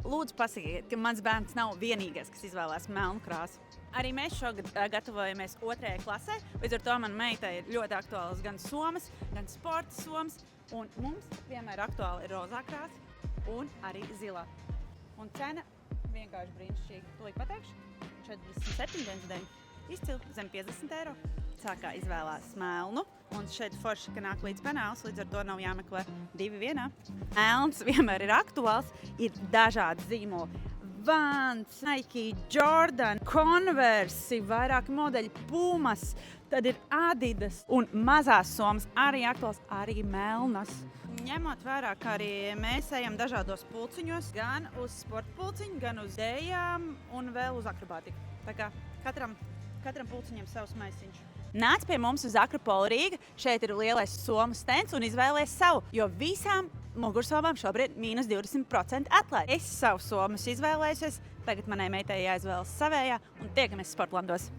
lūdzu pasakiet, ka mans bērns nav vienīgais, kas izvēlās melnu krāsu. Arī mēs šogad gatavojamies 2. klasē, līdz ar to mana meita ir ļoti aktuāls gan somas, gan sporta somas, un mums vienmēr aktuāli ir rozā krāsa un arī zilā. Un cena vienkārši brīnišķīga. Tūlīt pateikšu, 47,99. Izcili, zem 50 eiro. Sākā izvēlās melnu, un šeit forši, ka nāk līdz penāls, līdz ar to nav jāmeklē 2 vienā. Melns vienmēr ir aktuāls, ir dažādi zīmoli. Vans, Nike, Jordan, Converse, vairāki modeļi, Pumas, tad ir Adidas un mazās somas arī aktuāls, arī melnas. Ņemot vērā, ka arī mēs ejam dažādos pulciņos, gan uz sporta pulciņu, gan uz dējām un vēl uz akrobātiku. Tā kā katram pulciņam savs maisiņš. Nāc pie mums uz Akropolu Rīga, šeit ir lielais somu stends un izvēlies savu, jo visām mugursomām šobrīd -20% atlaide. Es savu somas izvēlējusies, tagad manai meitai jāizvēlas savējā un tiekamies Sportlandos.